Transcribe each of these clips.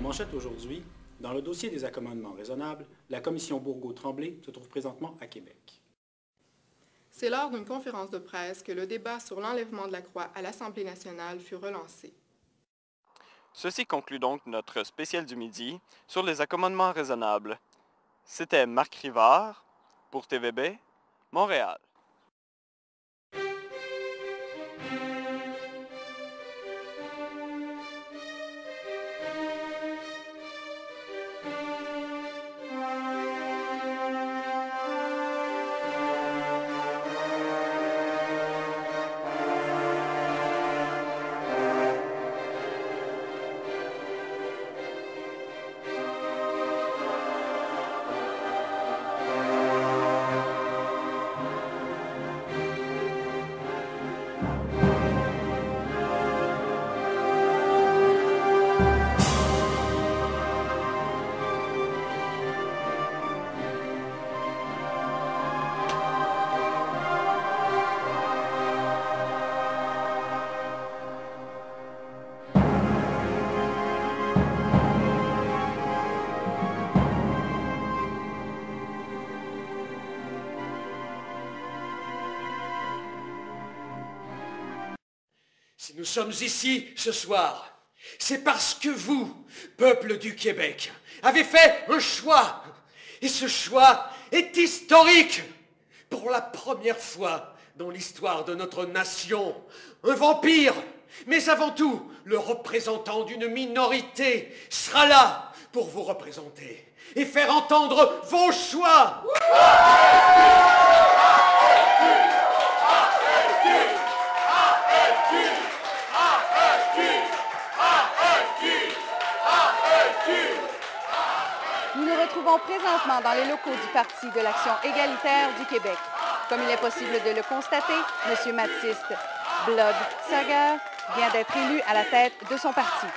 En manchette aujourd'hui, dans le dossier des accommodements raisonnables, la commission Bourgault-Tremblay se trouve présentement à Québec. C'est lors d'une conférence de presse que le débat sur l'enlèvement de la croix à l'Assemblée nationale fut relancé. Ceci conclut donc notre spécial du midi sur les accommodements raisonnables. C'était Marc Rivard pour TVB, Montréal. Si nous sommes ici ce soir, c'est parce que vous, peuple du Québec, avez fait un choix. Et ce choix est historique. Pour la première fois dans l'histoire de notre nation, un vampire, mais avant tout le représentant d'une minorité, sera là pour vous représenter et faire entendre vos choix. Nous nous retrouvons présentement dans les locaux du Parti de l'Action égalitaire du Québec. Comme il est possible de le constater, M. Mathiste Blood Sager vient d'être élu à la tête de son parti.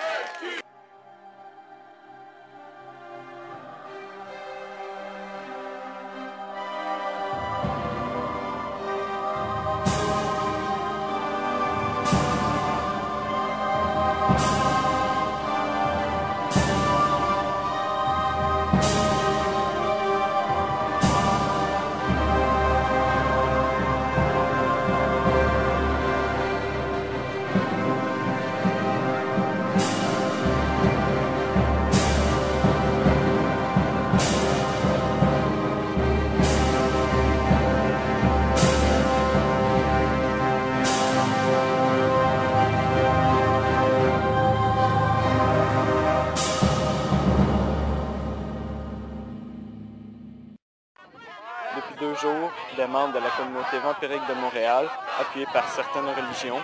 Depuis 2 jours, des membres de la communauté vampirique de Montréal, appuyés par certaines religions,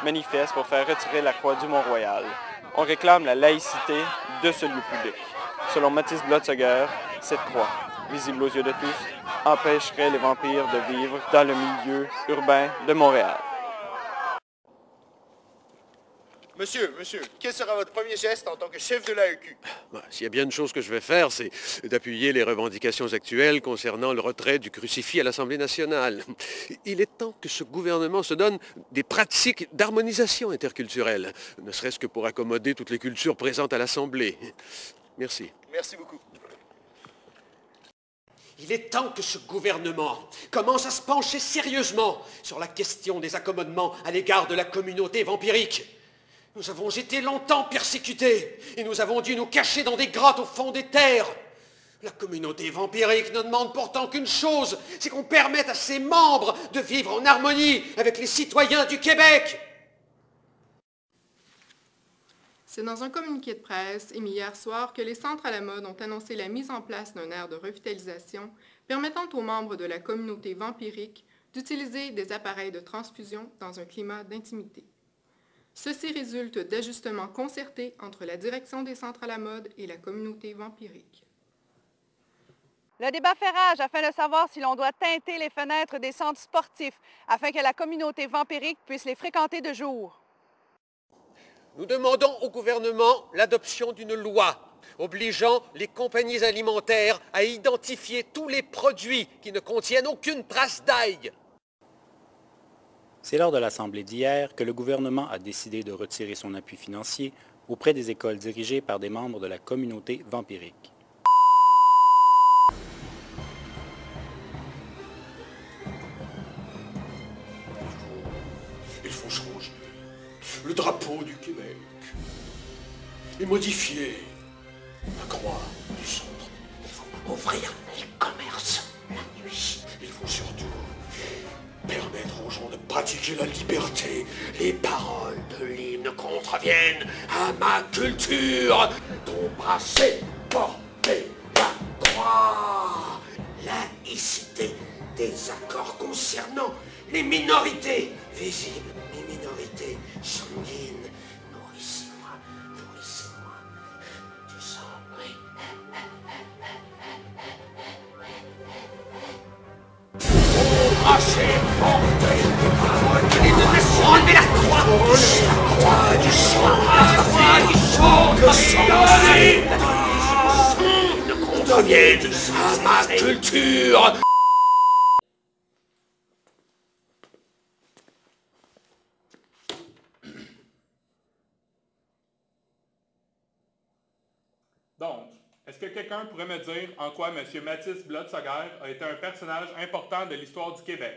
manifestent pour faire retirer la croix du Mont-Royal. On réclame la laïcité de ce lieu public. Selon Mathiste Blotzeger, cette croix, visible aux yeux de tous, empêcherait les vampires de vivre dans le milieu urbain de Montréal. Monsieur, quel sera votre premier geste en tant que chef de l'AEQ? S'il y a bien une chose que je vais faire, c'est d'appuyer les revendications actuelles concernant le retrait du crucifix à l'Assemblée nationale. Il est temps que ce gouvernement se donne des pratiques d'harmonisation interculturelle, ne serait-ce que pour accommoder toutes les cultures présentes à l'Assemblée. Merci. Merci beaucoup. Il est temps que ce gouvernement commence à se pencher sérieusement sur la question des accommodements à l'égard de la communauté vampirique. Nous avons été longtemps persécutés et nous avons dû nous cacher dans des grottes au fond des terres. La communauté vampirique ne demande pourtant qu'une chose, c'est qu'on permette à ses membres de vivre en harmonie avec les citoyens du Québec. C'est dans un communiqué de presse émis hier soir que les Centres à la mode ont annoncé la mise en place d'un aire de revitalisation permettant aux membres de la communauté vampirique d'utiliser des appareils de transfusion dans un climat d'intimité. Ceci résulte d'ajustements concertés entre la direction des Centres à la mode et la communauté vampirique. Le débat fait rage afin de savoir si l'on doit teinter les fenêtres des centres sportifs afin que la communauté vampirique puisse les fréquenter de jour. Nous demandons au gouvernement l'adoption d'une loi obligeant les compagnies alimentaires à identifier tous les produits qui ne contiennent aucune trace d'ail. C'est lors de l'Assemblée d'hier que le gouvernement a décidé de retirer son appui financier auprès des écoles dirigées par des membres de la communauté vampirique. Il faut changer le drapeau du Québec et modifier la croix du centre. Il faut ouvrir les commerces la nuit. Il faut surtout permettre aux gens de pratiquer la liberté. Les paroles de l'hymne contreviennent à ma culture. D'embrasser, porter la croix. Laïcité des accords concernant les minorités visibles, les minorités sanguines. Nourrissez-moi du sang, oui. Embrasser, porter les paroles de l'hymne national. Enlevez la croix du sang, la croix du sang, le sang ne contreviennent à ma culture. Donc, est-ce que quelqu'un pourrait me dire en quoi M. Mathis Bloodsugar a été un personnage important de l'histoire du Québec?